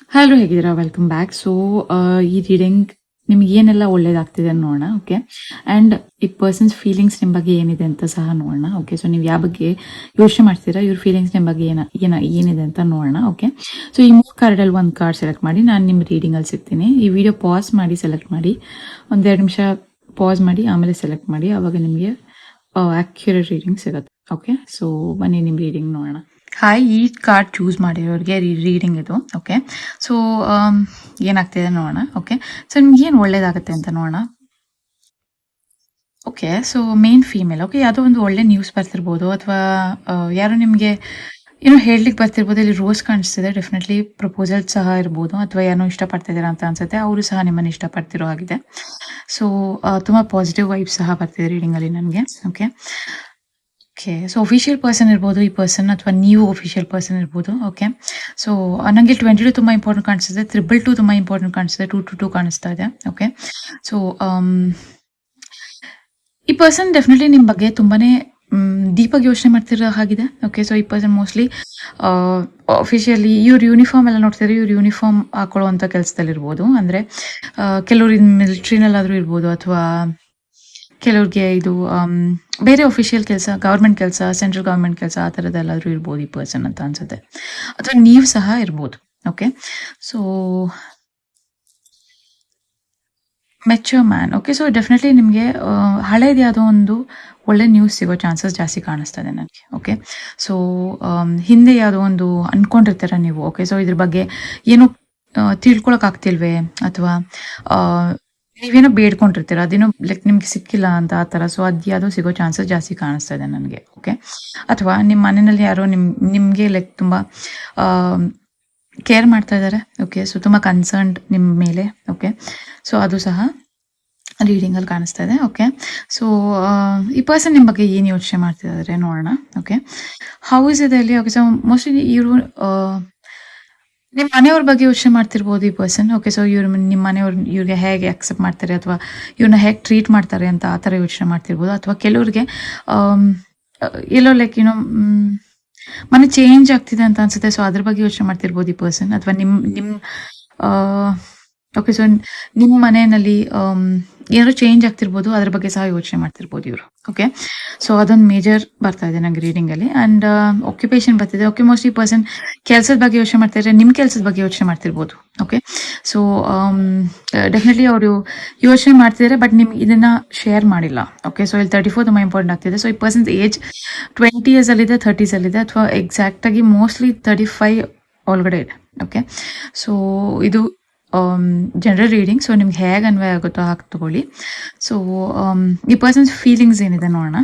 Hello, ಹೇಗಿದ್ದೀರಾ? Welcome back. So ಈ reading ನಿಮ್ಗೆ ಏನೆಲ್ಲ ಒಳ್ಳೇದಾಗ್ತಿದೆ ನೋಡೋಣ. ಓಕೆ, ಆ್ಯಂಡ್ ಈ ಪರ್ಸನ್ಸ್ ಫೀಲಿಂಗ್ಸ್ ನಿಮ್ಮ ಬಗ್ಗೆ ಏನಿದೆ ಅಂತ ಸಹ ನೋಡೋಣ. ಓಕೆ, ಸೊ ನೀವು ಯಾವ ಬಗ್ಗೆ ಯೋಚನೆ ಮಾಡ್ತೀರಾ, ಇವ್ರ ಫೀಲಿಂಗ್ಸ್ ನಿಮ್ಮ ಬಗ್ಗೆ ಏನಿದೆ ಅಂತ ನೋಡೋಣ. ಓಕೆ, ಸೊ ಈ 3 ಕಾರ್ಡಲ್ಲಿ ಒಂದು ಕಾರ್ಡ್ ಸೆಲೆಕ್ಟ್ ಮಾಡಿ, ನಾನು ನಿಮ್ಮ ರೀಡಿಂಗಲ್ಲಿ ಸಿಗ್ತೀನಿ. ಈ ವಿಡಿಯೋ ಪಾಸ್ ಮಾಡಿ ಸೆಲೆಕ್ಟ್ ಮಾಡಿ, 1-2 ನಿಮಿಷ ಪಾಸ್ ಮಾಡಿ ಆಮೇಲೆ ಸೆಲೆಕ್ಟ್ ಮಾಡಿ, ಆವಾಗ ನಿಮಗೆ ಆ್ಯಕ್ಯುರೇಟ್ ರೀಡಿಂಗ್ ಸಿಗುತ್ತೆ. ಓಕೆ, ಸೊ ಬನ್ನಿ ನಿಮ್ಮ ರೀಡಿಂಗ್ ನೋಡೋಣ. ಹಾಯ್, ಈ ಕಾರ್ಡ್ ಚೂಸ್ ಮಾಡಿರೋರಿಗೆ ರೀಡಿಂಗ್ ಇದು. ಓಕೆ, ಸೊ ಏನಾಗ್ತಿದೆ ನೋಡೋಣ. ಓಕೆ, ಸೊ ನಿಮ್ಗೆ ಏನು ಒಳ್ಳೇದಾಗುತ್ತೆ ಅಂತ ನೋಡೋಣ. Okay, so main female. Okay, ಯಾವುದೋ ಒಂದು ಒಳ್ಳೆ ನ್ಯೂಸ್ ಬರ್ತಿರ್ಬೋದು, ಅಥವಾ ಯಾರೋ ನಿಮಗೆ ಏನೋ ಹೇಳಲಿಕ್ಕೆ ಬರ್ತಿರ್ಬೋದು. ಇಲ್ಲಿ ರೋಸ್ ಕಾಣಿಸ್ತಿದೆ, ಡೆಫಿನೆಟ್ಲಿ ಪ್ರಪೋಸಲ್ ಸಹ ಇರ್ಬೋದು, ಅಥವಾ ಏನೋ ಇಷ್ಟಪಡ್ತಿದ್ದೀರಾ ಅಂತ ಅನ್ಸುತ್ತೆ. ಅವರು ಸಹ ನಿಮ್ಮನ್ನು ಇಷ್ಟಪಡ್ತಿರೋ ಆಗಿದೆ. ಸೊ ತುಂಬ ಪಾಸಿಟಿವ್ ವೈಬ್ಸ್ ಸಹ ಬರ್ತಿದೆ ರೀಡಿಂಗಲ್ಲಿ ನನಗೆ. Okay okay, so official person ಇರ್ಬೋದು ಈ ಪರ್ಸನ್, ಅಥವಾ ನೀವು ಅಫಿಷಿಯಲ್ ಪರ್ಸನ್ ಇರ್ಬೋದು. ಓಕೆ, ಸೊ ನನಗೆ 22 ತುಂಬ ಇಂಪಾರ್ಟೆಂಟ್ ಕಾಣಿಸ್ತಿದೆ, 222 ತುಂಬ ಇಂಪಾರ್ಟೆಂಟ್ ಕಾಣಿಸ್ತಿದೆ, 222 ಕಾಣಿಸ್ತಾ ಇದೆ. ಓಕೆ, ಸೊ ಈ ಪರ್ಸನ್ ಡೆಫಿನೆಟ್ಲಿ ನಿಮ್ಮ ಬಗ್ಗೆ ತುಂಬಾನೇ ಡೀಪಾಗಿ ಯೋಚನೆ ಮಾಡ್ತಿರೋ ಹಾಗಿದೆ. ಓಕೆ, ಸೊ ಈ ಪರ್ಸನ್ ಮೋಸ್ಟ್ಲಿ ಅಫಿಷಿಯಲಿ ಇವ್ರ ಯೂನಿಫಾರ್ಮ್ ಎಲ್ಲ ನೋಡ್ತಿದ್ರೆ, ಇವ್ರು ಯೂನಿಫಾರ್ಮ್ ಹಾಕೊಳ್ಳುವಂಥ ಕೆಲಸದಲ್ಲಿರ್ಬೋದು. ಅಂದರೆ ಕೆಲವರು ಮಿಲಿಟ್ರಿನಲ್ಲಾದರೂ ಇರ್ಬೋದು, ಅಥವಾ ಕೆಲವ್ರಿಗೆ ಇದು ಬೇರೆ ಅಫಿಷಿಯಲ್ ಕೆಲಸ, ಗೌರ್ಮೆಂಟ್ ಕೆಲಸ, ಸೆಂಟ್ರಲ್ ಗೌರ್ಮೆಂಟ್ ಕೆಲಸ, ಆ ಥರದ್ದೆಲ್ಲಾದರೂ ಇರ್ಬೋದು ಈ ಪರ್ಸನ್ ಅಂತ ಅನ್ಸುತ್ತೆ, ಅಥವಾ ನೀವು ಸಹ ಇರ್ಬೋದು. Okay, so mature man. Okay, so definitely ನಿಮಗೆ ಹಳೇದು ಯಾವುದೋ ಒಂದು ಒಳ್ಳೆ ನ್ಯೂಸ್ ಸಿಗೋ ಚಾನ್ಸಸ್ ಜಾಸ್ತಿ ಕಾಣಿಸ್ತಾ ಇದೆ ನನಗೆ. ಓಕೆ, ಸೊ ಹಿಂದೆ ಯಾವುದೋ ಒಂದು ಅಂದ್ಕೊಂಡಿರ್ತೀರ ನೀವು. ಓಕೆ, ಸೊ ಇದ್ರ ಬಗ್ಗೆ ಏನು ತಿಳ್ಕೊಳಕ್ಕಾಗ್ತಿಲ್ವೇ, ಅಥವಾ ನೀವೇನೋ ಬೇಡ್ಕೊಂಡಿರ್ತೀರ, ಅದೇನೋ ಲೈಕ್ ನಿಮ್ಗೆ ಸಿಕ್ಕಿಲ್ಲ ಅಂತ ಆ ಥರ. ಸೊ ಅದು ಯಾವುದೋ ಸಿಗೋ ಚಾನ್ಸಸ್ ಜಾಸ್ತಿ ಕಾಣಿಸ್ತಾ ಇದೆ ನನಗೆ. ಓಕೆ, ಅಥವಾ ನಿಮ್ಮ ಮನೆಯಲ್ಲಿ ಯಾರೋ ನಿಮಗೆ ಲೈಕ್ ತುಂಬ ಕೇರ್ ಮಾಡ್ತಾ ಇದ್ದಾರೆ. ಓಕೆ, ಸೊ ತುಂಬ ಕನ್ಸರ್ನ್ಡ್ ನಿಮ್ಮ ಮೇಲೆ. ಓಕೆ, ಸೊ ಅದು ಸಹ ರೀಡಿಂಗಲ್ಲಿ ಕಾಣಿಸ್ತಾ ಇದೆ. ಓಕೆ, ಸೊ ಈ ಪರ್ಸನ್ ನಿಮ್ಮ ಬಗ್ಗೆ ಏನು ಯೋಚನೆ ಮಾಡ್ತಿದ್ದಾರೆ ನೋಡೋಣ. ಓಕೆ, ಹೌಸ್ ಇದೆ ಅಲ್ಲಿ. ಓಕೆ, ಸೊ ಮೋಸ್ಟ್ಲಿ ಇವರು ನಿಮ್ಮ ಮನೆಯವ್ರ ಬಗ್ಗೆ ಯೋಚನೆ ಮಾಡ್ತಿರ್ಬೋದು ಈ ಪರ್ಸನ್. ಓಕೆ, ಸೊ ನಿಮ್ಮ ಮನೆಯವ್ರು ಇವ್ರಿಗೆ ಹೇಗೆ ಅಕ್ಸೆಪ್ಟ್ ಮಾಡ್ತಾರೆ, ಅಥವಾ ಇವ್ರನ್ನ ಹೇಗೆ ಟ್ರೀಟ್ ಮಾಡ್ತಾರೆ ಅಂತ ಆ ಥರ ಯೋಚನೆ ಮಾಡ್ತಿರ್ಬೋದು. ಅಥವಾ ಕೆಲವ್ರಿಗೆ ಎಲ್ಲೋ ಲೈಕ್ ಏನೋ ಮನೆ ಚೇಂಜ್ ಆಗ್ತಿದೆ ಅಂತ ಅನ್ಸುತ್ತೆ. ಸೊ ಅದ್ರ ಬಗ್ಗೆ ಯೋಚನೆ ಮಾಡ್ತಿರ್ಬೋದು ಈ ಪರ್ಸನ್. ಅಥವಾ ನಿಮ್ಮ ಓಕೆ, ಸೊ ನಿಮ್ಮ ಮನೆಯಲ್ಲಿ ಏನಾದ್ರು ಚೇಂಜ್ ಆಗ್ತಿರ್ಬೋದು, ಅದ್ರ ಬಗ್ಗೆ ಸಹ ಯೋಚನೆ ಮಾಡ್ತಿರ್ಬೋದು ಇವರು. ಓಕೆ, ಸೊ ಅದೊಂದು ಮೇಜರ್ ಬರ್ತಾ ಇದೆ ನಂಗೆ ರೀಡಿಂಗಲ್ಲಿ. ಆ್ಯಂಡ್ ಆಕ್ಯುಪೇಷನ್ ಬರ್ತಿದೆ. ಓಕೆ, ಮೋಸ್ಟ್ಲಿ ಪರ್ಸನ್ ಕೆಲಸದ ಬಗ್ಗೆ ಯೋಚನೆ ಮಾಡ್ತಿದ್ರೆ, ನಿಮ್ಮ ಕೆಲಸದ ಬಗ್ಗೆ ಯೋಚನೆ ಮಾಡ್ತಿರ್ಬೋದು. ಓಕೆ, ಸೊ ಡೆಫಿನೆಟ್ಲಿ ಅವರು ಯೋಚನೆ ಮಾಡ್ತಿದ್ದಾರೆ, ಬಟ್ ನಿಮ್ಗೆ ಇದನ್ನ ಶೇರ್ ಮಾಡಿಲ್ಲ. ಓಕೆ, ಸೊ ಇಲ್ಲಿ 34 ತುಂಬ ಇಂಪಾರ್ಟೆಂಟ್ ಆಗ್ತಿದೆ. ಸೊ ಈ ಪರ್ಸನ್ಸ್ ಏಜ್ 20 years ಅಲ್ಲಿದೆ, 30s ಅಲ್ಲಿದೆ, ಅಥವಾ ಎಕ್ಸಾಕ್ಟಾಗಿ ಮೋಸ್ಟ್ಲಿ 35 ಒಳಗಡೆ ಇದೆ. ಓಕೆ, ಸೊ ಇದು ಜನರಲ್ ರೀಡಿಂಗ್. ಸೊ ನಿಮ್ಗೆ ಹೇಗೆ ಅನ್ವಯ ಆಗುತ್ತೋ ಹಾಗೆ ತಗೊಳ್ಳಿ. ಸೊ ಈ ಪರ್ಸನ್ಸ್ ಫೀಲಿಂಗ್ಸ್ ಏನಿದೆ ನೋಡೋಣ.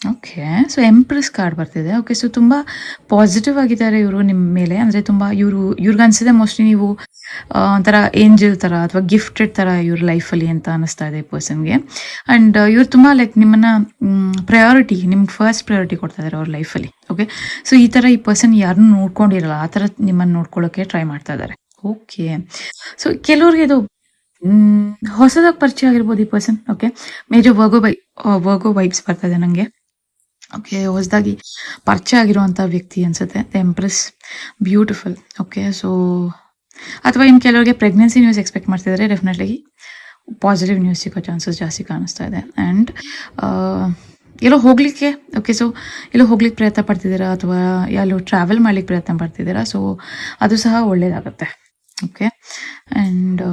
ಓಕೆ, ಸೊ ಎಂಪ್ರೆಸ್ ಕಾರ್ಡ್ ಬರ್ತಿದೆ. ಓಕೆ, ಸೊ ತುಂಬ ಪಾಸಿಟಿವ್ ಆಗಿದ್ದಾರೆ ಇವರು ನಿಮ್ಮ ಮೇಲೆ. ಅಂದರೆ ತುಂಬ ಇವ್ರಿಗನ್ಸಿದೆ ಮೋಸ್ಟ್ಲಿ ನೀವು ಒಂಥರ ಏಂಜಲ್ ಥರ, ಅಥವಾ ಗಿಫ್ಟೆಡ್ ಥರ ಇವ್ರ ಲೈಫಲ್ಲಿ ಅಂತ ಅನ್ನಿಸ್ತಾ ಇದೆ ಈ ಪರ್ಸನ್ಗೆ. ಆ್ಯಂಡ್ ಇವ್ರು ತುಂಬ ಲೈಕ್ ನಿಮ್ಮನ್ನು ಪ್ರಯಾರಿಟಿ, ನಿಮ್ಗೆ ಫಸ್ಟ್ ಪ್ರಯಾರಿಟಿ ಕೊಡ್ತಾ ಇದ್ದಾರೆ ಅವ್ರ ಲೈಫಲ್ಲಿ. ಓಕೆ, ಸೊ ಈ ಥರ ಈ ಪರ್ಸನ್ ಯಾರನ್ನೂ ನೋಡ್ಕೊಂಡಿರಲ್ಲ, ಆ ಥರ ನಿಮ್ಮನ್ನು ನೋಡ್ಕೊಳ್ಳೋಕ್ಕೆ ಟ್ರೈ ಮಾಡ್ತಾ ಇದ್ದಾರೆ. ಓಕೆ, ಸೊ ಕೆಲವ್ರಿಗೆ ಇದು ಹೊಸದಾಗಿ ಪರಿಚಯ ಆಗಿರ್ಬೋದು ಈ ಪರ್ಸನ್. ಓಕೆ, ಮೇಜರ್ ವರ್ಗೋ ವೈಬ್ಸ್ ಬರ್ತಾ ಇದೆ ನನಗೆ. ಓಕೆ, ಹೊಸದಾಗಿ ಪರಿಚಯ ಆಗಿರುವಂಥ ವ್ಯಕ್ತಿ ಅನ್ಸುತ್ತೆ. The empress, beautiful. Okay, so ಅಥವಾ ಇನ್ನು ಕೆಲವರಿಗೆ ಪ್ರೆಗ್ನೆನ್ಸಿ ನ್ಯೂಸ್ ಎಕ್ಸ್ಪೆಕ್ಟ್ ಮಾಡ್ತಿದ್ದಾರೆ, ಡೆಫಿನೆಟ್ಲಿ ಪಾಸಿಟಿವ್ ನ್ಯೂಸ್ ಸಿಗೋ ಚಾನ್ಸಸ್ ಜಾಸ್ತಿ ಕಾಣಿಸ್ತಾ ಇದೆ. ಆ್ಯಂಡ್ ಎಲ್ಲೋ ಹೋಗಲಿಕ್ಕೆ, ಓಕೆ, ಸೊ ಎಲ್ಲೋ ಹೋಗ್ಲಿಕ್ಕೆ ಪ್ರಯತ್ನ ಪಡ್ತಿದ್ದೀರಾ, ಅಥವಾ ಎಲ್ಲೋ ಟ್ರಾವೆಲ್ ಮಾಡ್ಲಿಕ್ಕೆ ಪ್ರಯತ್ನ ಪಡ್ತಿದ್ದೀರಾ. ಸೊ ಅದು ಸಹ ಒಳ್ಳೇದಾಗುತ್ತೆ. Okay, and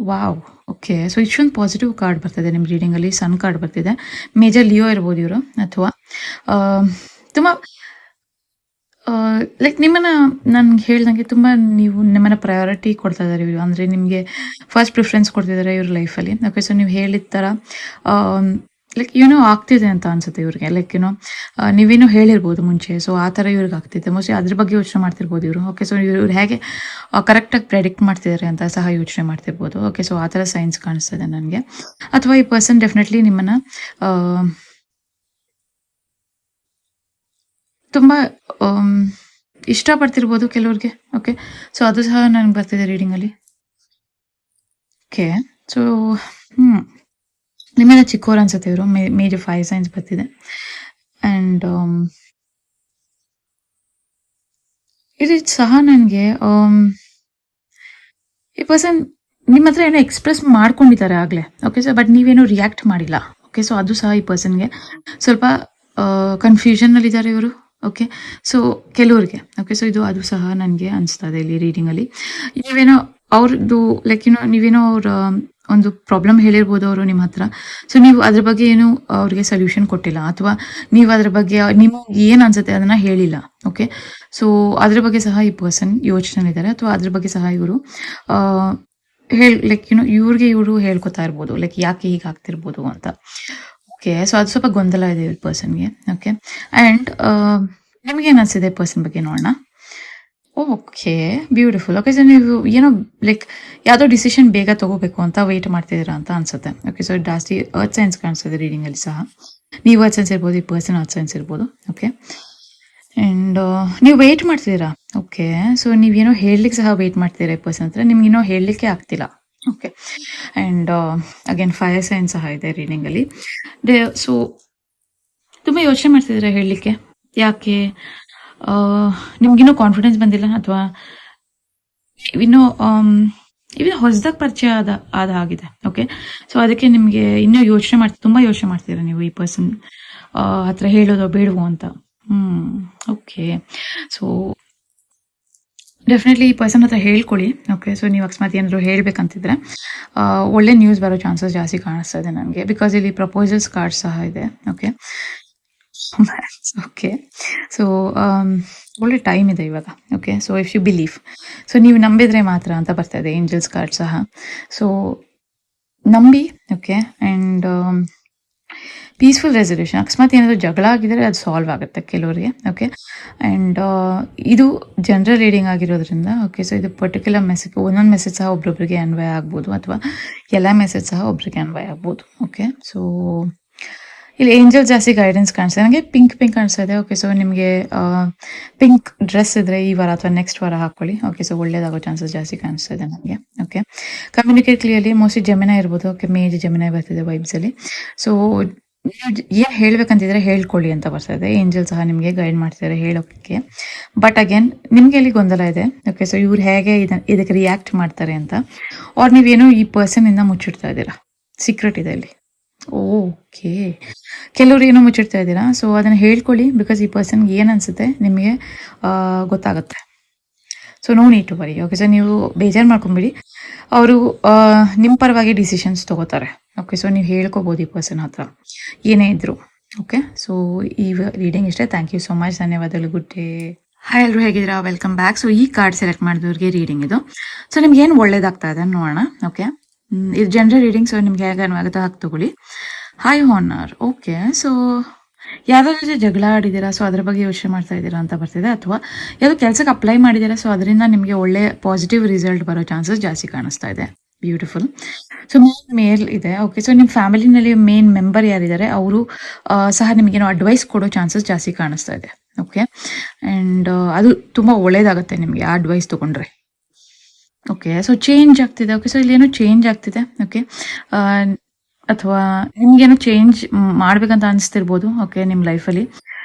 wow. Okay, so ಇಷ್ಟೊಂದು ಪಾಸಿಟಿವ್ ಕಾರ್ಡ್ ಬರ್ತಿದೆ ನಿಮ್ಮ ರೀಡಿಂಗಲ್ಲಿ. ಸನ್ ಕಾರ್ಡ್ ಬರ್ತಿದೆ. ಮೇಜರ್ ಲಿಯೋ ಇರ್ಬೋದು ಇವರು, ಅಥವಾ ತುಂಬ ಲೈಕ್ ನಿಮ್ಮನ್ನು ನನ್ಗೆ ಹೇಳ್ದಂಗೆ ತುಂಬ ನೀವು ನಿಮ್ಮನ್ನು ಪ್ರಯಾರಿಟಿ ಕೊಡ್ತಾ ಇದ್ದಾರೆ ಇವರು. ಅಂದರೆ ನಿಮಗೆ ಫಸ್ಟ್ ಪ್ರಿಫರೆನ್ಸ್ ಕೊಡ್ತಿದ್ದಾರೆ ಇವ್ರ ಲೈಫಲ್ಲಿ. ಓಕೆ, ಸೊ ನೀವು ಹೇಳಿದ ಥರ ಲೈಕ್ ಏನೋ ಆಗ್ತಿದೆ ಅಂತ ಅನ್ಸುತ್ತೆ ಇವ್ರಿಗೆ. ಲೈಕ್ ಏನೋ ನೀವೇನೋ ಹೇಳಿರ್ಬೋದು ಮುಂಚೆ, ಸೊ ಆ ಥರ ಇವ್ರಿಗೆ ಆಗ್ತಿದೆ. ಮೋಸ್ಟ್ಲಿ ಅದ್ರ ಬಗ್ಗೆ ಯೋಚನೆ ಮಾಡ್ತಿರ್ಬೋದು ಇವರು. ಓಕೆ, ಸೊ ಇವ್ರು ಹೇಗೆ ಕರೆಕ್ಟಾಗಿ ಪ್ರೆಡಿಕ್ಟ್ ಮಾಡ್ತಿದ್ದಾರೆ ಅಂತ ಸಹ ಯೋಚನೆ ಮಾಡ್ತಿರ್ಬೋದು. ಓಕೆ, ಸೊ ಆ ಥರ ಸೈನ್ಸ್ ಕಾಣಿಸ್ತಿದೆ ನನಗೆ. ಅಥವಾ ಈ ಪರ್ಸನ್ ಡೆಫಿನೆಟ್ಲಿ ನಿಮ್ಮನ್ನು ತುಂಬ ಇಷ್ಟಪಡ್ತಿರ್ಬೋದು ಕೆಲವ್ರಿಗೆ. ಓಕೆ, ಸೊ ಅದು ಸಹ ನನಗೆ ಬರ್ತಿದೆ ರೀಡಿಂಗಲ್ಲಿ. ಓಕೆ, ಸೊ ನಿಮ್ಮೆಲ್ಲ ಚಿಕ್ಕವ್ರು ಅನ್ಸುತ್ತೆ ಇವರು. ಮೇಜರ್ 5 ಸೈನ್ಸ್ ಬರ್ತಿದೆ. ಆ್ಯಂಡ್ ಇದು ಸಹ ನನಗೆ ಈ ಪರ್ಸನ್ ನಿಮ್ಮ ಹತ್ರ ಏನೋ ಎಕ್ಸ್‌ಪ್ರೆಸ್ ಮಾಡ್ಕೊಂಡಿದ್ದಾರೆ ಆಗ್ಲೇ. ಓಕೆ. ಸೊ ಬಟ್ ನೀವೇನು ರಿಯಾಕ್ಟ್ ಮಾಡಿಲ್ಲ. ಓಕೆ. ಸೊ ಅದು ಸಹ ಈ ಪರ್ಸನ್‌ಗೆ ಸ್ವಲ್ಪ ಕನ್‌ಫ್ಯೂಷನ್ನಲ್ಲಿದ್ದಾರೆ ಇವರು. ಓಕೆ. ಸೊ ಕೆಲವ್ರಿಗೆ. ಓಕೆ. ಸೊ ಅದು ಸಹ ನನಗೆ ಅನಿಸ್ತಾ ಇದೆ ಇಲ್ಲಿ ರೀಡಿಂಗಲ್ಲಿ. ನೀವೇನೋ ಅವ್ರದ್ದು ಲೈಕ್ ನೀವೇನೋ ಅವ್ರ ಒಂದು ಪ್ರಾಬ್ಲಮ್ ಹೇಳಿರ್ಬೋದು ಅವರು ನಿಮ್ಮ ಹತ್ರ. ಸೊ ನೀವು ಅದ್ರ ಬಗ್ಗೆ ಏನು ಅವ್ರಿಗೆ ಸೊಲ್ಯೂಷನ್ ಕೊಟ್ಟಿಲ್ಲ, ಅಥವಾ ನೀವು ಅದ್ರ ಬಗ್ಗೆ ನಿಮಗೆ ಏನು ಅನ್ಸುತ್ತೆ ಅದನ್ನ ಹೇಳಿಲ್ಲ. ಓಕೆ. ಸೊ ಅದ್ರ ಬಗ್ಗೆ ಸಹ ಈ ಪರ್ಸನ್ ಯೋಚನೆಲಿದ್ದಾರೆ, ಅಥವಾ ಅದ್ರ ಬಗ್ಗೆ ಸಹ ಇವರು ಲೈಕ್ ಇವ್ರಿಗೆ ಇವರು ಹೇಳ್ಕೊತಾ ಇರ್ಬೋದು, ಲೈಕ್ ಯಾಕೆ ಹೀಗೆ ಆಗ್ತಿರ್ಬೋದು ಅಂತ. ಓಕೆ. ಸೊ ಅದು ಸ್ವಲ್ಪ ಗೊಂದಲ ಇದೆ ಈ ಪರ್ಸನ್ಗೆ. ಓಕೆ. ಆ್ಯಂಡ್ ನಿಮಗೇನು ಅನಿಸಿದೆ ಪರ್ಸನ್ ಬಗ್ಗೆ ನೋಡೋಣ. ಓಕೆ. ಬ್ಯೂಟಿಫುಲ್. ಓಕೆ. ಸೊ ನೀವು ಏನೋ ಲೈಕ್ ಯಾವುದೋ ಡಿಸಿಷನ್ ಬೇಗ ತಗೋಬೇಕು ಅಂತ ವೆಯ್ಟ್ ಮಾಡ್ತಿದ್ದೀರಾ ಅಂತ ಅನ್ಸುತ್ತೆ. ಓಕೆ. ಸೊ ಜಾಸ್ತಿ ಅರ್ತ್ ಸೈನ್ಸ್ ಕಾಣಿಸ್ತಿದೆ ರೀಡಿಂಗಲ್ಲಿ ಸಹ. ನೀವು ಅರ್ತ್ ಸೈನ್ಸ್ ಇರ್ಬೋದು, ಈ ಪರ್ಸನ್ ಅರ್ತ್ ಸೈನ್ಸ್ ಇರ್ಬೋದು. ಓಕೆ. ಆ್ಯಂಡ್ ನೀವು ವೆಯ್ಟ್ ಮಾಡ್ತಿದ್ದೀರಾ. ಓಕೆ. ಸೊ ನೀವೇನೋ ಹೇಳಲಿಕ್ಕೆ ಸಹ ವೆಯ್ಟ್ ಮಾಡ್ತಿದ್ದೀರಾ ಈ ಪರ್ಸನ್ ಹತ್ರ, ನಿಮ್ಗೇನೋ ಹೇಳಲಿಕ್ಕೆ ಆಗ್ತಿಲ್ಲ. Okay. And again fire sign ಸಹ ಇದೆ ರೀಡಿಂಗಲ್ಲಿ. ಸೊ ತುಂಬ ಯೋಚನೆ ಮಾಡ್ತಿದ್ದೀರಾ ಹೇಳಲಿಕ್ಕೆ. ಯಾಕೆ ನಿಮ್ಗಿನ್ನೂ ಕಾನ್ಫಿಡೆನ್ಸ್ ಬಂದಿಲ್ಲ, ಅಥವಾ ಇನ್ನೂ ಹೊಸದಾಗಿ ಪರಿಚಯ ಆದ ಆಗಿದೆ. ಓಕೆ. ಸೊ ಅದಕ್ಕೆ ನಿಮಗೆ ಇನ್ನೂ ತುಂಬ ಯೋಚನೆ ಮಾಡ್ತೀರಾ ನೀವು ಈ ಪರ್ಸನ್ ಹತ್ರ ಹೇಳೋದೋ ಬೇಡವೋ ಅಂತ. ಓಕೆ. ಸೊ ಡೆಫಿನೆಟ್ಲಿ ಈ ಪರ್ಸನ್ ಹತ್ರ ಹೇಳ್ಕೊಳ್ಳಿ. ಓಕೆ. ಸೊ ನೀವು ಅಕಸ್ಮಾತ್ ಏನಾದರೂ ಹೇಳಬೇಕಂತಿದ್ರೆ ಒಳ್ಳೆ ನ್ಯೂಸ್ ಬರೋ ಚಾನ್ಸಸ್ ಜಾಸ್ತಿ ಕಾಣಿಸ್ತಾ ಇದೆ ನನಗೆ, ಬಿಕಾಸ್ ಇಲ್ಲಿ ಪ್ರಪೋಸಲ್ಸ್ ಕಾರ್ಡ್ ಸಹ ಇದೆ. ಓಕೆ. ಓಕೆ. ಸೊ ಒಳ್ಳೆ ಟೈಮ್ ಇದೆ ಇವಾಗ. Okay. So if you believe, so ನೀವು ನಂಬಿದ್ರೆ ಮಾತ್ರ ಅಂತ ಬರ್ತಾ ಇದೆ ಏಂಜಲ್ಸ್ ಕಾರ್ಡ್ ಸಹ. ಸೊ ನಂಬಿ. ಓಕೆ. And peaceful resolution. ಅಕಸ್ಮಾತ್ ಏನಾದರೂ ಜಗಳ ಆಗಿದ್ರೆ ಅದು ಸಾಲ್ವ್ ಆಗುತ್ತೆ ಕೆಲವರಿಗೆ. ಓಕೆ. ಆ್ಯಂಡ್ ಇದು ಜನರಲ್ ರೀಡಿಂಗ್ ಆಗಿರೋದ್ರಿಂದ, ಓಕೆ. ಸೊ ಇದು ಪರ್ಟಿಕ್ಯುಲರ್ ಮೆಸೇಜ್, ಒಂದೊಂದು ಮೆಸೇಜ್ ಸಹ ಒಬ್ಬೊಬ್ಬರಿಗೆ ಅನ್ವಯ ಆಗ್ಬೋದು, ಅಥವಾ ಎಲ್ಲ ಮೆಸೇಜ್ ಸಹ ಒಬ್ಬರಿಗೆ ಅನ್ವಯ ಆಗ್ಬೋದು. ಓಕೆ. ಸೊ ಇಲ್ಲಿ ಏಂಜಲ್ ಜಾಸ್ತಿ ಗೈಡೆನ್ಸ್ ಕಾಣಿಸ್ತಾ ಇದೆ ನನಗೆ. ಪಿಂಕ್ ಕಾಣಿಸ್ತಾ ಇದೆ. ಓಕೆ. ಸೊ ನಿಮಗೆ ಪಿಂಕ್ ಡ್ರೆಸ್ ಇದ್ರೆ ಈ ವಾರ ಅಥವಾ ನೆಕ್ಸ್ಟ್ ವಾರ ಹಾಕೊಳ್ಳಿ. ಓಕೆ. ಸೊ ಒಳ್ಳೇದಾಗೋ ಚಾನ್ಸಸ್ ಜಾಸ್ತಿ ಕಾಣಿಸ್ತಾ ಇದೆ ನನಗೆ. ಓಕೆ. Communicate clearly. ಮೋಸ್ಟ್ಲಿ ಜೆಮಿನೈ ಇರ್ಬೋದು. ಓಕೆ. ಮೇಜ್ ಜೆಮಿನೈ ಬರ್ತಿದೆ ವೈಬ್ಸಲ್ಲಿ. ಸೊ ಏನು ಹೇಳ್ಬೇಕಂತಿದ್ರೆ ಹೇಳ್ಕೊಳ್ಳಿ ಅಂತ ಬರ್ತಾ ಇದೆ. ಏಂಜಲ್ ಸಹ ನಿಮಗೆ ಗೈಡ್ ಮಾಡ್ತಿದ್ದಾರೆ ಹೇಳೋಕ್ಕೆ. ಬಟ್ ಅಗೇನ್ ನಿಮಗೆ ಇಲ್ಲಿ ಗೊಂದಲ ಇದೆ. ಓಕೆ. ಸೊ ಇವ್ರು ಹೇಗೆ ಇದಕ್ಕೆ ರಿಯಾಕ್ಟ್ ಮಾಡ್ತಾರೆ ಅಂತ, ಅವ್ರು ನೀವೇನೋ ಈ ಪರ್ಸನ್ನಿಂದ ಮುಚ್ಚಿಡ್ತಾ ಇದ್ದೀರಾ. ಸೀಕ್ರೆಟ್ ಇದೆ ಇಲ್ಲಿ. ಓಕೆ. ಕೆಲವ್ರು ಏನೋ ಮುಚ್ಚಿಡ್ತಾ ಇದ್ದೀರಾ. ಸೊ ಅದನ್ನು ಹೇಳ್ಕೊಳ್ಳಿ, ಬಿಕಾಸ್ ಈ ಪರ್ಸನ್ಗೆ ಏನು ಅನಿಸುತ್ತೆ ನಿಮಗೆ ಗೊತ್ತಾಗುತ್ತೆ. So no need to worry. Okay. So ನೀವು ಬೇಜಾರು ಮಾಡ್ಕೊಂಬಿಡಿ. ಅವರು ನಿಮ್ಮ ಪರವಾಗಿ ಡಿಸಿಷನ್ಸ್ ತೊಗೋತಾರೆ. ಓಕೆ. ಸೊ ನೀವು ಹೇಳ್ಕೊಬೋದು ಈ ಪರ್ಸನ್ ಹತ್ರ ಏನೇ ಇದ್ರು. ಓಕೆ. ಸೊ ಈ ರೀಡಿಂಗ್ ಇಷ್ಟೇ. Thank you so much. ಧನ್ಯವಾದಗಳು. Good day. ಹಾಯ್ ಎಲ್ಲರೂ, ಹೇಗಿದ್ದೀರಾ? Welcome back. ಸೊ ಈ ಕಾರ್ಡ್ ಸೆಲೆಕ್ಟ್ ಮಾಡಿದವ್ರಿಗೆ ರೀಡಿಂಗ್ ಇದು. ಸೊ ನಿಮ್ಗೆ ಏನು ಒಳ್ಳೇದಾಗ್ತಾ ಇದೆ ನೋಡೋಣ. ಓಕೆ. ಇದು ಜನರಲ್ ರೀಡಿಂಗ್. ಸೊ ನಿಮ್ಗೆ ಹೇಗೆ ಅನ್ವಾಗುತ್ತೆ ಹಾಕಿ ತಗೊಳ್ಳಿ. Hi honour. ಓಕೆ. ಸೊ ಯಾವ್ಯಾವ ಜೊತೆ ಜಗಳ ಆಡಿದ್ದೀರಾ, ಸೊ ಅದ್ರ ಬಗ್ಗೆ ಯೋಚನೆ ಮಾಡ್ತಾ ಇದ್ದೀರಾ ಅಂತ ಬರ್ತಿದೆ, ಅಥವಾ ಯಾವುದೋ ಕೆಲಸಕ್ಕೆ ಅಪ್ಲೈ ಮಾಡಿದ್ದೀರಾ, ಸೊ ಅದರಿಂದ ನಿಮಗೆ ಒಳ್ಳೆ ಪಾಸಿಟಿವ್ ರಿಸಲ್ಟ್ ಬರೋ ಚಾನ್ಸಸ್ ಜಾಸ್ತಿ ಕಾಣಿಸ್ತಾ ಇದೆ. ಬ್ಯೂಟಿಫುಲ್. ಸೊ ಮೇಲ್ ಇದೆ. ಓಕೆ. ಸೊ ನಿಮ್ಮ ಫ್ಯಾಮಿಲಿನಲ್ಲಿ ಮೇನ್ ಮೆಂಬರ್ ಯಾರಿದ್ದಾರೆ ಅವರು ಸಹ ನಿಮಗೇನೋ ಅಡ್ವೈಸ್ ಕೊಡೋ ಚಾನ್ಸಸ್ ಜಾಸ್ತಿ ಕಾಣಿಸ್ತಾ ಇದೆ. ಓಕೆ. ಆ್ಯಂಡ್ ಅದು ತುಂಬ ಒಳ್ಳೇದಾಗುತ್ತೆ ನಿಮಗೆ ಆ ಅಡ್ವೈಸ್ ತೊಗೊಂಡ್ರೆ. ಓಕೆ. ಸೊ ಚೇಂಜ್ ಆಗ್ತಿದೆ. ಓಕೆ. ಸೊ ಇಲ್ಲೇನೋ ಚೇಂಜ್ ಆಗ್ತಿದೆ. ಓಕೆ. ಅಥವಾ ನಿಮ್ಗೇನೋ ಚೇಂಜ್ ಮಾಡ್ಬೇಕಂತ ಅನಿಸ್ತಿರ್ಬೋದು. ಓಕೆ. ನಿಮ್ಮ ಲೈಫಲ್ಲಿ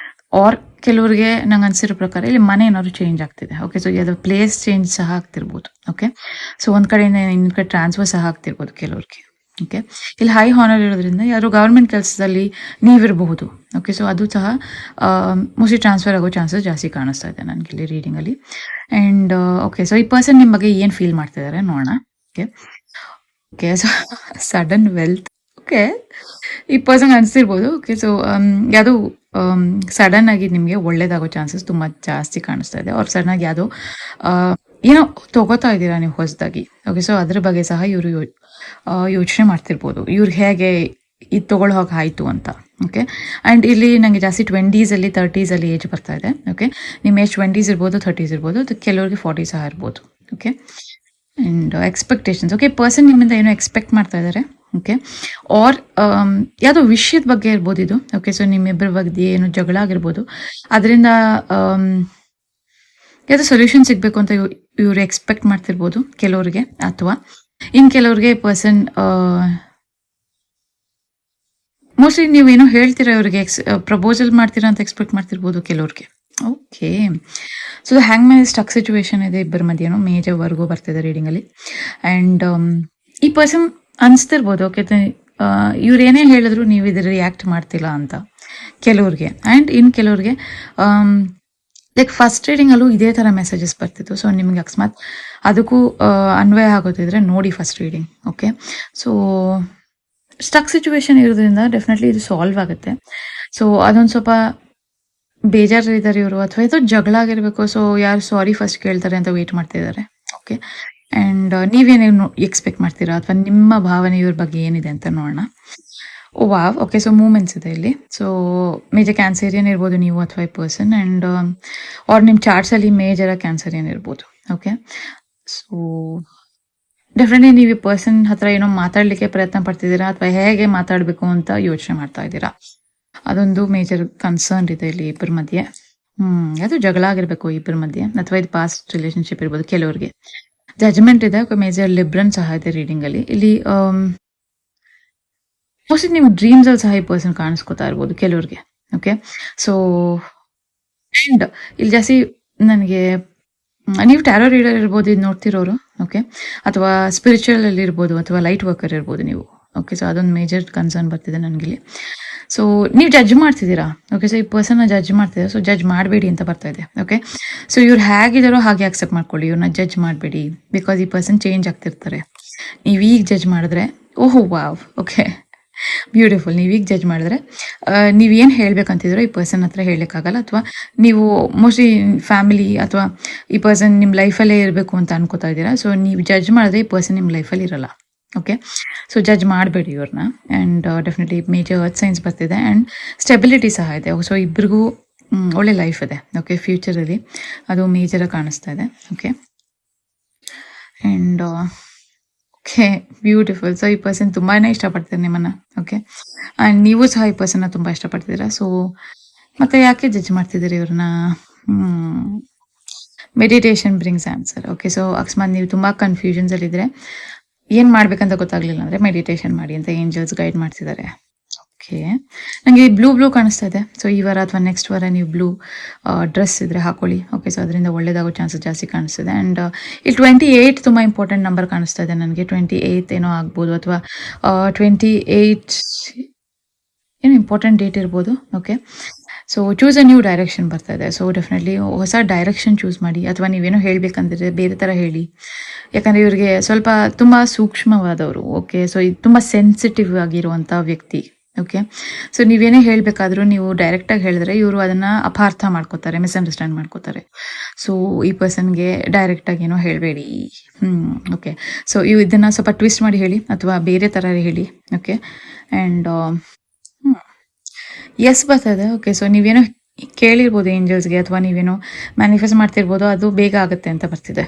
ಆರ್ ಕೆಲವ್ರಿಗೆ ನಂಗೆ ಅನಿಸಿರೋ ಪ್ರಕಾರ ಇಲ್ಲಿ ಮನೆ ಏನಾದ್ರು ಚೇಂಜ್ ಆಗ್ತಿದೆ. ಓಕೆ. ಸೊ ಯಾವುದೋ ಪ್ಲೇಸ್ ಚೇಂಜ್ ಸಹ ಆಗ್ತಿರ್ಬೋದು. ಓಕೆ. ಸೊ ಒಂದು ಕಡೆಯಿಂದ ಇನ್ನೊಂದು ಕಡೆ ಟ್ರಾನ್ಸ್ಫರ್ ಸಹ ಆಗ್ತಿರ್ಬೋದು ಕೆಲವ್ರಿಗೆ. ಓಕೆ. ಇಲ್ಲಿ ಹೈ ಹಾನರ್ ಇರೋದ್ರಿಂದ ಯಾರು ಗೌರ್ಮೆಂಟ್ ಕೆಲಸದಲ್ಲಿ ನೀವಿರಬಹುದು. ಓಕೆ. ಸೊ ಅದು ಸಹ ಮೋಸ್ಟ್ಲಿ ಟ್ರಾನ್ಸ್ಫರ್ ಆಗೋ ಚಾನ್ಸಸ್ ಜಾಸ್ತಿ ಕಾಣಿಸ್ತಾ ಇದೆ ನನಗೆ ಇಲ್ಲಿ ರೀಡಿಂಗಲ್ಲಿ. And okay. ಸೊ ಈ ಪರ್ಸನ್ ನಿಮ್ಮ ಬಗ್ಗೆ ಏನು ಫೀಲ್ ಮಾಡ್ತಿದ್ದಾರೆ ನೋಡೋಣ. Okay. Okay. So sudden wealth. Okay. ಈ ಪರ್ಸನ್ ಅನಿಸ್ತಿರ್ಬೋದು. ಓಕೆ. ಸೊ ಯಾವುದೋ ಸಡನ್ ಆಗಿ ನಿಮಗೆ ಒಳ್ಳೇದಾಗೋ ಚಾನ್ಸಸ್ ತುಂಬ ಜಾಸ್ತಿ ಕಾಣಿಸ್ತಾ ಇದೆ. ಅವ್ರು ಸಡನ್ ಆಗಿ ಯಾವುದೋ ಏನೋ ತಗೋತಾ ಇದ್ದೀರಾ ನೀವು ಹೊಸದಾಗಿ. ಓಕೆ. ಸೊ ಅದ್ರ ಬಗ್ಗೆ ಸಹ ಇವರು ಯೋಚನೆ ಮಾಡ್ತಿರ್ಬೋದು, ಇವ್ರಿಗೆ ಹೇಗೆ ಇದು ತೊಗೊಳ್ಳೋ ಹಾಗೆ ಆಯಿತು ಅಂತ. ಓಕೆ. ಆ್ಯಂಡ್ ಇಲ್ಲಿ ನನಗೆ ಜಾಸ್ತಿ 20s 30s ಏಜ್ ಬರ್ತಾ ಇದೆ. ಓಕೆ. ನಿಮ್ಮ ಏಜ್ 20s ಇರ್ಬೋದು, 30s ಇರ್ಬೋದು, ಅದು ಕೆಲವರಿಗೆ 40 ಸಹ ಇರ್ಬೋದು. Okay. And expectations. Okay. Person ನಿಮ್ಮಿಂದ ಏನೋ ಎಕ್ಸ್ಪೆಕ್ಟ್ ಮಾಡ್ತಾ ಇದ್ದಾರೆ. ಓಕೆ. ಆರ್ ಯಾವುದೋ ವಿಷಯದ ಬಗ್ಗೆ ಇರ್ಬೋದು ಇದು. ಓಕೆ. ಸೊ ನಿಮ್ಮಿಬ್ಬರ ಬಗ್ಗೆ ಏನೋ ಜಗಳ ಆಗಿರ್ಬೋದು, ಅದರಿಂದ ಯಾವುದೋ ಸೊಲ್ಯೂಷನ್ ಸಿಗಬೇಕು ಅಂತ ಇವರು ಎಕ್ಸ್ಪೆಕ್ಟ್ ಮಾಡ್ತಿರ್ಬೋದು ಕೆಲವ್ರಿಗೆ, ಅಥವಾ ಇನ್ನು ಕೆಲವ್ರಿಗೆ ಪರ್ಸನ್ ಮೋಸ್ಟ್ಲಿ ನೀವೇನೋ ಹೇಳ್ತೀರಾ ಇವ್ರಿಗೆ, ಪ್ರಪೋಸಲ್ ಮಾಡ್ತೀರಾ ಅಂತ ಎಕ್ಸ್ಪೆಕ್ಟ್ ಮಾಡ್ತಿರ್ಬೋದು ಕೆಲವ್ರಿಗೆ. ಓಕೆ. ಸೊ ಹ್ಯಾಂಗ್ ಮ್ಯಾನ್ ಸ್ಟಕ್ ಸಿಚುವೇಶನ್ ಇದೆ ಇಬ್ಬರ ಮಧ್ಯೆನೂ ಮೇಜರ್ವರೆಗೂ ಬರ್ತಿದೆ ರೀಡಿಂಗಲ್ಲಿ. ಆ್ಯಂಡ್ ಈ ಪರ್ಸನ್ ಅನಿಸ್ತಿರ್ಬೋದು ಓಕೆ ಇವ್ರು ಏನೇ ಹೇಳಿದ್ರು ನೀವು ಇದ್ರ ರಿಯಾಕ್ಟ್ ಮಾಡ್ತಿಲ್ಲ ಅಂತ ಕೆಲವ್ರಿಗೆ. ಆ್ಯಂಡ್ ಇನ್ನು ಕೆಲವ್ರಿಗೆ ಲೈಕ್ ಫಸ್ಟ್ ರೀಡಿಂಗಲ್ಲೂ ಇದೇ ಥರ ಮೆಸೇಜಸ್ ಬರ್ತಿತ್ತು. ಸೊ ನಿಮಗೆ ಅಕಸ್ಮಾತ್ ಅದಕ್ಕೂ ಅನ್ವಯ ಆಗೋದಿದ್ರೆ ನೋಡಿ first reading. Okay, so stuck situation ಇರೋದ್ರಿಂದ ಡೆಫಿನೆಟ್ಲಿ ಇದು ಸಾಲ್ವ್ ಆಗುತ್ತೆ. ಸೊ ಅದೊಂದು ಸ್ವಲ್ಪ ಬೇಜಾರಿದ್ದಾರೆ ಇವರು, ಅಥವಾ ಇದು ಜಗಳ ಆಗಿರಬೇಕು. ಸೊ ಯಾರು ಸಾರಿ ಫಸ್ಟ್ ಕೇಳ್ತಾರೆ ಅಂತ ವೇಟ್ ಮಾಡ್ತಿದ್ದಾರೆ. ಓಕೆ, ಆ್ಯಂಡ್ ನೀವೇನೇನು ಎಕ್ಸ್ಪೆಕ್ಟ್ ಮಾಡ್ತೀರಾ ಅಥವಾ ನಿಮ್ಮ ಭಾವನೆ ಇವ್ರ ಬಗ್ಗೆ ಏನಿದೆ ಅಂತ ನೋಡೋಣ. ಓ ವಾವ್, ಓಕೆ. ಸೊ ಮೂಮೆಂಟ್ಸ್ ಇದೆ ಇಲ್ಲಿ. ಸೊ ಮೇಜರ್ ಕ್ಯಾನ್ಸರಿಯನ್ ಇರ್ಬೋದು ನೀವು ಅಥವಾ ಈ ಪರ್ಸನ್, ಆ್ಯಂಡ್ ಅವ್ರ ನಿಮ್ಮ ಚಾರ್ಟ್ಸಲ್ಲಿ ಮೇಜರ ಕ್ಯಾನ್ಸರಿಯನ್ ಇರ್ಬೋದು. ಓಕೆ, ಸೊ ಡೆಫಿನೆಟ್ಲಿ ನೀವು ಈ ಪರ್ಸನ್ ಹತ್ರ ಏನೋ ಮಾತಾಡಲಿಕ್ಕೆ ಪ್ರಯತ್ನ ಪಡ್ತಿದ್ದೀರಾ ಅಥವಾ ಹೇಗೆ ಮಾತಾಡಬೇಕು ಅಂತ ಯೋಚನೆ ಮಾಡ್ತಾ ಇದ್ದೀರಾ. ಅದೊಂದು ಮೇಜರ್ ಕನ್ಸರ್ನ್ ಇದೆ ಇಲ್ಲಿ ಇಬ್ಬರ ಮಧ್ಯೆ. ಅದು ಜಗಳ ಆಗಿರ್ಬೇಕು ಇಬ್ಬರ ಮಧ್ಯೆ, ಅಥವಾ ಇದು ಪಾಸ್ಟ್ ರಿಲೇಶನ್ಶಿಪ್ ಇರ್ಬೋದು. ಕೆಲವರಿಗೆ ಜಜ್ಮೆಂಟ್ ಇದೆ, ಮೇಜರ್ ಲಿಬ್ರನ್ ಸಹ ಇದೆ ರೀಡಿಂಗ್ ಅಲ್ಲಿ. ಇಲ್ಲಿ ಮೋಸ್ಟ್ಲಿ ನೀವು ಡ್ರೀಮ್ಸ್ ಅಲ್ಲಿ ಸಹ ಈ ಪರ್ಸನ್ ಕಾಣಿಸ್ಕೊತಾ ಇರ್ಬೋದು ಕೆಲವ್ರಿಗೆ. ಓಕೆ, ಸೊ ಅಂಡ್ ಇಲ್ಲಿ ಜಾಸ್ತಿ ನನಗೆ ನೀವು ಟ್ಯಾರೋ ರೀಡರ್ ಇರ್ಬೋದು ಇದು ನೋಡ್ತಿರೋರು. ಓಕೆ, ಅಥವಾ ಸ್ಪಿರಿಚುವಲ್ ಅಲ್ಲಿ ಇರ್ಬೋದು, ಅಥವಾ ಲೈಟ್ ವರ್ಕರ್ ಇರ್ಬೋದು ನೀವು. ಓಕೆ, ಸೊ ಅದೊಂದು ಮೇಜರ್ ಕನ್ಸರ್ನ್ ಬರ್ತಿದೆ ನನಗಿಲ್ಲಿ. ಸೊ ನೀವು ಜಡ್ಜ್ ಮಾಡ್ತಿದ್ದೀರಾ. ಓಕೆ, ಸೊ ಈ ಪರ್ಸನ್ನ ಜಡ್ಜ್ ಮಾಡ್ತಿದ್ದೀರಾ. ಸೊ ಜಡ್ಜ್ ಮಾಡಬೇಡಿ ಅಂತ ಬರ್ತಾ ಇದೆ. ಓಕೆ, ಸೊ ಇವ್ರು ಹೇಗಿದ್ದಾರೋ ಹಾಗೆ ಅಕ್ಸೆಪ್ಟ್ ಮಾಡ್ಕೊಳ್ಳಿ, ಇವ್ರನ್ನ ಜಡ್ಜ್ ಮಾಡಬೇಡಿ. ಬಿಕಾಸ್ ಈ ಪರ್ಸನ್ ಚೇಂಜ್ ಆಗ್ತಿರ್ತಾರೆ. ನೀವು ಈಗ ಜಡ್ಜ್ ಮಾಡಿದ್ರೆ ಓಹೋ ವಾವ್, ಓಕೆ ಬ್ಯೂಟಿಫುಲ್. ನೀವೀಗ ಜಡ್ಜ್ ಮಾಡಿದ್ರೆ ನೀವೇನು ಹೇಳ್ಬೇಕಂತಿದ್ರೋ ಈ ಪರ್ಸನ್ ಹತ್ರ ಹೇಳಲಿಕ್ಕಾಗಲ್ಲ. ಅಥವಾ ನೀವು ಮೋಸ್ಟ್ಲಿ ಫ್ಯಾಮಿಲಿ ಅಥವಾ ಈ ಪರ್ಸನ್ ನಿಮ್ಮ ಲೈಫಲ್ಲೇ ಇರಬೇಕು ಅಂತ ಅನ್ಕೋತಾ ಇದ್ದೀರಾ. ಸೊ ನೀವು ಜಡ್ಜ್ ಮಾಡಿದ್ರೆ ಈ ಪರ್ಸನ್ ನಿಮ್ಮ ಲೈಫಲ್ಲಿ ಇರಲ್ಲ. ಓಕೆ, ಸೊ ಜಡ್ಜ್ ಮಾಡಬೇಡಿ ಇವ್ರನ್ನ. And definitely major earth science ಬರ್ತಿದೆ ಆ್ಯಂಡ್ ಸ್ಟೆಬಿಲಿಟಿ ಸಹ ಇದೆ. ಸೊ ಇಬ್ಬರಿಗೂ ಒಳ್ಳೆ ಲೈಫ್ ಇದೆ. ಓಕೆ, ಫ್ಯೂಚರಲ್ಲಿ ಅದು ಮೇಜರಾಗಿ ಕಾಣಿಸ್ತಾ ಇದೆ. Okay, and okay beautiful. So ಈ ಪರ್ಸನ್ ತುಂಬಾ ಇಷ್ಟಪಡ್ತಾರೆ ನಿಮ್ಮನ್ನು. ಓಕೆ, ಆ್ಯಂಡ್ ನೀವು ಸಹ ಈ ಪರ್ಸನ್ನ ತುಂಬ ಇಷ್ಟಪಡ್ತಿದ್ದೀರಾ. ಸೊ ಮತ್ತೆ ಯಾಕೆ ಜಡ್ಜ್ ಮಾಡ್ತಿದ್ದೀರಿ ಇವ್ರನ್ನ? Meditation brings answer. Okay, so ಅಕಸ್ಮಾತ್ ನೀವು ತುಂಬ ಕನ್ಫ್ಯೂಷನ್ಸಲ್ಲಿದ್ದರೆ, ಏನು ಮಾಡ್ಬೇಕಂತ ಗೊತ್ತಾಗ್ಲಿಲ್ಲ ಅಂದರೆ ಮೆಡಿಟೇಷನ್ ಮಾಡಿ ಅಂತ ಏಂಜಲ್ಸ್ ಗೈಡ್ ಮಾಡ್ತಿದ್ದಾರೆ. ಓಕೆ, ನನಗೆ ಬ್ಲೂ ಕಾಣಿಸ್ತಾ ಇದೆ. ಸೊ ಈ ವಾರ ಅಥವಾ ನೆಕ್ಸ್ಟ್ ವಾರ ನೀವು ಬ್ಲೂ ಡ್ರೆಸ್ ಇದ್ರೆ ಹಾಕೊಳ್ಳಿ. ಓಕೆ, ಸೊ ಅದರಿಂದ ಒಳ್ಳೇದಾಗೋ ಚಾನ್ಸಸ್ ಜಾಸ್ತಿ ಕಾಣಿಸ್ತಿದೆ. ಆ್ಯಂಡ್ ಇಲ್ಲಿ 28 ತುಂಬ ಇಂಪಾರ್ಟೆಂಟ್ ನಂಬರ್ ಕಾಣಿಸ್ತಾ ಇದೆ ನನಗೆ. 28 ಏನೋ ಆಗ್ಬೋದು, ಅಥವಾ 28 ಏನು ಇಂಪಾರ್ಟೆಂಟ್ ಡೇಟ್ ಇರ್ಬೋದು. Okay, so choose a new direction ಬರ್ತಾ ಇದೆ. ಸೊ ಡೆಫಿನೆಟ್ಲಿ ಹೊಸ ಡೈರೆಕ್ಷನ್ ಚೂಸ್ ಮಾಡಿ, ಅಥವಾ ನೀವೇನೋ ಹೇಳಬೇಕಂದ್ರೆ ಬೇರೆ ಥರ ಹೇಳಿ. ಯಾಕಂದರೆ ಇವ್ರಿಗೆ ಸ್ವಲ್ಪ ತುಂಬ ಸೂಕ್ಷ್ಮವಾದವರು. ಓಕೆ, ಸೊ ಇದು ತುಂಬ ಸೆನ್ಸಿಟಿವ್ ಆಗಿರುವಂಥ ವ್ಯಕ್ತಿ. ಓಕೆ, ಸೊ ನೀವೇನೇ ಹೇಳಬೇಕಾದ್ರೂ ನೀವು ಡೈರೆಕ್ಟಾಗಿ ಹೇಳಿದ್ರೆ ಇವರು ಅದನ್ನು ಅಪಾರ್ಥ ಮಾಡ್ಕೋತಾರೆ, ಮಿಸ್ಅಂಡರ್ಸ್ಟ್ಯಾಂಡ್ ಮಾಡ್ಕೋತಾರೆ. ಸೊ ಈ ಪರ್ಸನ್ಗೆ ಡೈರೆಕ್ಟಾಗಿ ಏನೋ ಹೇಳಬೇಡಿ. ಓಕೆ, ಸೊ ಇದನ್ನು ಸ್ವಲ್ಪ ಟ್ವಿಸ್ಟ್ ಮಾಡಿ ಹೇಳಿ, ಅಥವಾ ಬೇರೆ ಥರ ಹೇಳಿ. ಓಕೆ, ಆ್ಯಂಡ್ ಎಸ್ ಬರ್ತಾ ಇದೆ. ಓಕೆ, ಸೊ ನೀವೇನೋ ಕೇಳಿರ್ಬೋದು ಏಂಜಲ್ಸ್ಗೆ, ಅಥವಾ ನೀವೇನೋ ಮ್ಯಾನಿಫೆಸ್ಟ್ ಮಾಡ್ತಿರ್ಬೋದು, ಅದು ಬೇಗ ಆಗುತ್ತೆ ಅಂತ ಬರ್ತಿದೆ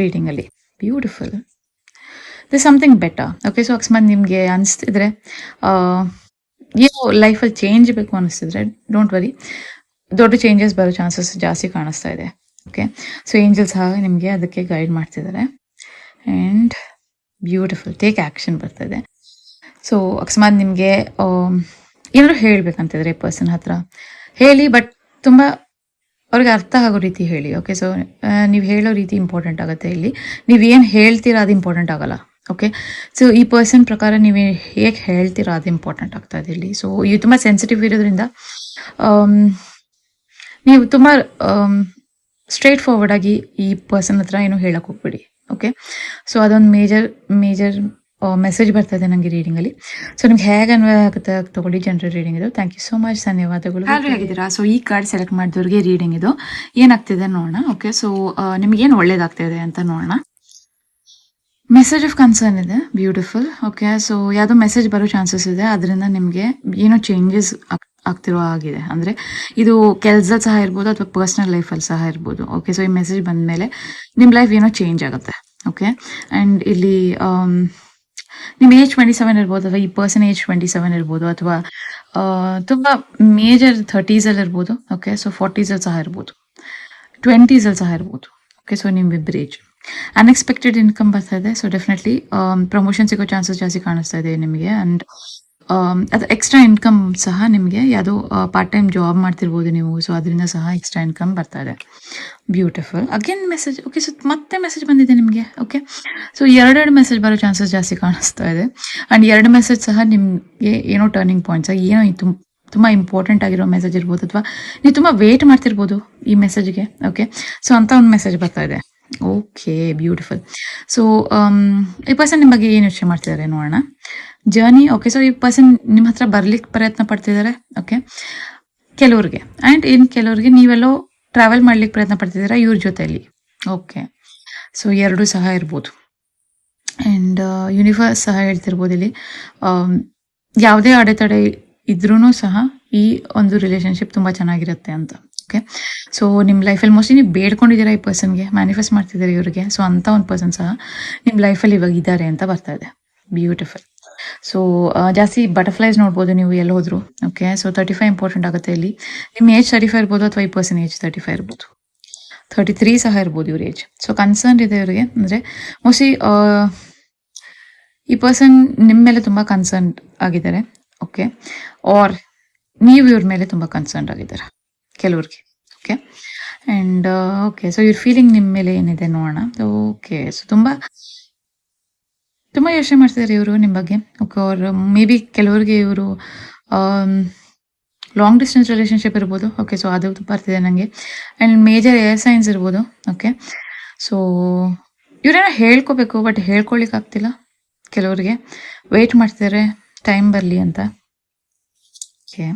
ರೀಡಿಂಗಲ್ಲಿ. Beautiful. This something better. Okay, so ಅಕಸ್ಮಾತ್ ನಿಮಗೆ ಅನಿಸ್ತಿದ್ರೆ ಏನೋ ಲೈಫಲ್ಲಿ ಚೇಂಜ್ ಬೇಕು ಅನಿಸ್ತಿದ್ರೆ, ಡೋಂಟ್ ವರಿ, ದೊಡ್ಡ ಚೇಂಜಸ್ ಬರೋ ಚಾನ್ಸಸ್ ಜಾಸ್ತಿ ಕಾಣಿಸ್ತಾ ಇದೆ. ಓಕೆ, ಸೊ ಏಂಜಲ್ಸ್ ಸಹ ನಿಮಗೆ ಅದಕ್ಕೆ ಗೈಡ್ ಮಾಡ್ತಿದ್ದಾರೆ. ಆ್ಯಂಡ್ ಬ್ಯೂಟಿಫುಲ್, ಟೇಕ್ ಆ್ಯಕ್ಷನ್ ಬರ್ತಾ ಇದೆ. ಸೊ ಅಕಸ್ಮಾತ್ ನಿಮಗೆ ಏನಾದ್ರು ಹೇಳಬೇಕಂತಿದ್ರೆ ಈ ಪರ್ಸನ್ ಹತ್ರ ಹೇಳಿ, ಬಟ್ ತುಂಬ ಅವ್ರಿಗೆ ಅರ್ಥ ಆಗೋ ರೀತಿ ಹೇಳಿ. ಓಕೆ, ಸೊ ನೀವು ಹೇಳೋ ರೀತಿ ಇಂಪಾರ್ಟೆಂಟ್ ಆಗುತ್ತೆ ಇಲ್ಲಿ. ನೀವೇನು ಹೇಳ್ತೀರಾ ಅದು ಇಂಪಾರ್ಟೆಂಟ್ ಆಗಲ್ಲ. ಓಕೆ, ಸೊ ಈ ಪರ್ಸನ್ ಪ್ರಕಾರ ನೀವು ಹೇಗೆ ಹೇಳ್ತೀರಾ ಅದು ಇಂಪಾರ್ಟೆಂಟ್ ಆಗ್ತಾ ಇದೆ ಇಲ್ಲಿ. ಸೊ ಇದು ತುಂಬ ಸೆನ್ಸಿಟಿವ್ ಇರೋದ್ರಿಂದ ನೀವು ತುಂಬ ಸ್ಟ್ರೇಟ್ ಫಾರ್ವರ್ಡ್ ಆಗಿ ಈ ಪರ್ಸನ್ ಹತ್ರ ಏನು ಹೇಳಕ್ಕೆ ಹೋಗ್ಬೇಡಿ. ಓಕೆ, ಸೊ ಅದೊಂದು ಮೇಜರ್ ಮೆಸೇಜ್ ಬರ್ತಾ ಇದೆ ನನಗೆ ರೀಡಿಂಗಲ್ಲಿ. ಸೊ ನಿಮ್ಗೆ ಹೇಗೆ ಅನ್ವಯ ಆಗುತ್ತೆ ತಗೊಳ್ಳಿ. ಜನರಲ್ ರೀಡಿಂಗ್ ಇದು. ಥ್ಯಾಂಕ್ ಯು ಸೋ ಮಚ್, ಧನ್ಯವಾದಗಳು. ಹೇಗಿದ್ದೀರಾ? ಸೊ ಈ ಕಾರ್ಡ್ ಸೆಲೆಕ್ಟ್ ಮಾಡಿದವ್ರಿಗೆ ರೀಡಿಂಗ್ ಇದು ಏನಾಗ್ತಿದೆ ನೋಡೋಣ. ಓಕೆ, ಸೊ ನಿಮ್ಗೇನು ಒಳ್ಳೇದಾಗ್ತಿದೆ ಅಂತ ನೋಡೋಣ. ಮೆಸೇಜ್ ಆಫ್ ಕನ್ಸರ್ನ್ ಇದೆ. ಬ್ಯೂಟಿಫುಲ್. ಓಕೆ, ಸೊ ಯಾವುದೋ ಮೆಸೇಜ್ ಬರೋ ಚಾನ್ಸಸ್ ಇದೆ, ಅದರಿಂದ ನಿಮಗೆ ಏನೋ ಚೇಂಜಸ್ ಆಗ್ತಿರೋ ಆಗಿದೆ. ಅಂದರೆ ಇದು ಕೆಲಸದಲ್ಲಿ ಸಹ ಇರ್ಬೋದು, ಅಥವಾ ಪರ್ಸ್ನಲ್ ಲೈಫಲ್ಲಿ ಸಹ ಇರ್ಬೋದು. ಓಕೆ, ಸೊ ಈ ಮೆಸೇಜ್ ಬಂದ ಮೇಲೆ ನಿಮ್ಮ ಲೈಫ್ ಏನೋ ಚೇಂಜ್ ಆಗುತ್ತೆ. ಓಕೆ, ಆ್ಯಂಡ್ ಇಲ್ಲಿ ನಿಮ್ಮ ಏಜ್ 27 ಇರ್ಬೋದು, ಅಥವಾ ಈ ಪರ್ಸನ್ ಏಜ್ 27 ಇರ್ಬೋದು, ಅಥವಾ ತುಂಬ ಮೇಜರ್ 30s ಇರ್ಬೋದು. ಓಕೆ, ಸೊ 40s ಸಹ ಇರ್ಬೋದು, 20s ಸಹ ಇರ್ಬೋದು. ಓಕೆ, ಸೊ ನಿಮ್ಮಿಬ್ಬರು ಏಜ್. ಅನ್ಎಕ್ಸ್ಪೆಕ್ಟೆಡ್ ಇನ್ಕಮ್ ಬರ್ತಾ ಇದೆ. ಸೊ ಡೆಫಿನೆಟ್ಲಿ ಪ್ರಮೋಷನ್ ಸಿಗೋ ಚಾನ್ಸಸ್ ಜಾಸ್ತಿ ಕಾಣಿಸ್ತಾ ಇದೆ ನಿಮಗೆ. ಆ್ಯಂಡ್ ಅದು ಎಕ್ಸ್ಟ್ರಾ ಇನ್ಕಮ್ ಸಹ ನಿಮಗೆ ಯಾವುದೋ ಪಾರ್ಟ್ ಟೈಮ್ ಜಾಬ್ ಮಾಡ್ತಿರ್ಬೋದು ನೀವು. ಸೊ ಅದರಿಂದ ಸಹ ಎಕ್ಸ್ಟ್ರಾ ಇನ್ಕಮ್ ಬರ್ತಾ ಇದೆ. Beautiful. Again message. Okay, so ಮತ್ತೆ ಮೆಸೇಜ್ ಬಂದಿದೆ ನಿಮಗೆ. ಓಕೆ, ಸೊ ಎರಡೆರಡು ಮೆಸೇಜ್ ಬರೋ ಚಾನ್ಸಸ್ ಜಾಸ್ತಿ ಕಾಣಿಸ್ತಾ ಇದೆ. ಆ್ಯಂಡ್ ಎರಡು ಮೆಸೇಜ್ ಸಹ ನಿಮಗೆ ಏನೋ ಟರ್ನಿಂಗ್ ಪಾಯಿಂಟ್ಸ್, ಏನೋ ತುಂಬ ಇಂಪಾರ್ಟೆಂಟ್ ಆಗಿರೋ ಮೆಸೇಜ್ ಇರ್ಬೋದು, ಅಥವಾ ನೀವು ತುಂಬ ವೇಟ್ ಮಾಡ್ತಿರ್ಬೋದು ಈ ಮೆಸೇಜ್ಗೆ. ಓಕೆ, ಸೊ ಅಂತ ಒಂದು ಮೆಸೇಜ್ ಬರ್ತಾ ಇದೆ. Okay, beautiful. ಸೊ ಈ ಪರ್ಸನ್ ನಿಮ್ಮ ಬಗ್ಗೆ ಏನು ಯೋಚನೆ ಮಾಡ್ತಿದ್ದಾರೆ ನೋಡೋಣ. ಜರ್ನಿ. ಓಕೆ, ಸೊ ಈ ಪರ್ಸನ್ ನಿಮ್ಮ ಹತ್ರ ಬರ್ಲಿಕ್ಕೆ ಪ್ರಯತ್ನ ಪಡ್ತಿದ್ದಾರೆ. ಓಕೆ, ಕೆಲವ್ರಿಗೆ. ಆ್ಯಂಡ್ ಇನ್ನು ಕೆಲವ್ರಿಗೆ ನೀವೆಲ್ಲೋ ಟ್ರಾವೆಲ್ ಮಾಡ್ಲಿಕ್ಕೆ ಪ್ರಯತ್ನ ಪಡ್ತಿದ್ದೀರಾ ಇವ್ರ ಜೊತೆಯಲ್ಲಿ. ಓಕೆ, ಸೊ ಎರಡೂ ಸಹ ಇರ್ಬೋದು. ಆ್ಯಂಡ್ ಯೂನಿವರ್ಸ್ ಸಹ ಹೇಳ್ತಿರ್ಬೋದು ಇಲ್ಲಿ, ಯಾವುದೇ ಅಡೆತಡೆ ಇದ್ರೂ ಸಹ ಈ ಒಂದು ರಿಲೇಶನ್ಶಿಪ್ ತುಂಬ ಚೆನ್ನಾಗಿರುತ್ತೆ ಅಂತ. ಓಕೆ, ಸೊ ನಿಮ್ಮ ಲೈಫಲ್ಲಿ ಮೋಸ್ಟ್ಲಿ ನೀವು ಬೇಡ್ಕೊಂಡಿದ್ದೀರಾ ಈ ಪರ್ಸನ್ಗೆ, ಮ್ಯಾನಿಫೆಸ್ಟ್ ಮಾಡ್ತಿದ್ದೀರಾ ಇವ್ರಿಗೆ. ಸೊ ಅಂಥ ಒಂದು ಪರ್ಸನ್ ಸಹ ನಿಮ್ಮ ಲೈಫಲ್ಲಿ ಇವಾಗ ಇದ್ದಾರೆ ಅಂತ ಬರ್ತಾ ಇದೆ. ಬ್ಯೂಟಿಫುಲ್. ಸೊ ಜಾಸ್ತಿ ಬಟರ್ಫ್ಲೈಸ್ ನೋಡ್ಬೋದು ನೀವು ಎಲ್ಲಿ ಹೋದ್ರು. ಓಕೆ, ಸೊ 35 ಇಂಪಾರ್ಟೆಂಟ್ ಆಗುತ್ತೆ ಇಲ್ಲಿ. ನಿಮ್ಮ ಏಜ್ 35 ಇರ್ಬೋದು, ಅಥವಾ ಈ ಪರ್ಸನ್ ಏಜ್ 35 ಇರ್ಬೋದು, 33 ಸಹ ಇರ್ಬೋದು ಇವ್ರ ಏಜ್. ಸೊ ಕನ್ಸರ್ನ್ ಇದೆ ಇವರಿಗೆ, ಅಂದರೆ ಮೋಸ್ಟ್ಲಿ ಈ ಪರ್ಸನ್ ನಿಮ್ಮ ಮೇಲೆ ತುಂಬ ಕನ್ಸರ್ನ್ ಆಗಿದ್ದಾರೆ. ಓಕೆ, ಆರ್ ನೀವು ಇವ್ರ ಮೇಲೆ ತುಂಬ ಕನ್ಸರ್ನ್ ಆಗಿದ್ದಾರೆ ಕೆಲವ್ರಿಗೆ. ಓಕೆ, ಆ್ಯಂಡ್ ಓಕೆ, ಸೊ ಇವ್ರ ಫೀಲಿಂಗ್ ನಿಮ್ಮ ಮೇಲೆ ಏನಿದೆ ನೋಡೋಣ. ಓಕೆ, ಸೊ ತುಂಬ ಯೋಚನೆ ಮಾಡ್ತಿದ್ದಾರೆ ಇವರು ನಿಮ್ಮ ಬಗ್ಗೆ. ಓಕೆ, ಅವ್ರು ಮೇ ಬಿ ಕೆಲವ್ರಿಗೆ ಇವರು ಲಾಂಗ್ ಡಿಸ್ಟೆನ್ಸ್ ರಿಲೇಷನ್ಶಿಪ್ ಇರ್ಬೋದು. ಓಕೆ, ಸೊ ಅದು ಬರ್ತಿದೆ ನನಗೆ. ಆ್ಯಂಡ್ ಮೇಜರ್ ಏರ್ ಸೈನ್ಸ್ ಇರ್ಬೋದು. ಓಕೆ, ಸೊ ಇವರೇನೋ ಹೇಳ್ಕೋಬೇಕು, ಬಟ್ ಹೇಳ್ಕೊಳಿಕ್ಕೆ ಆಗ್ತಿಲ್ಲ ಕೆಲವ್ರಿಗೆ. ವೆಯ್ಟ್ ಮಾಡ್ತಿದ್ದಾರೆ ಟೈಮ್ ಬರಲಿ ಅಂತ. ಓಕೆ,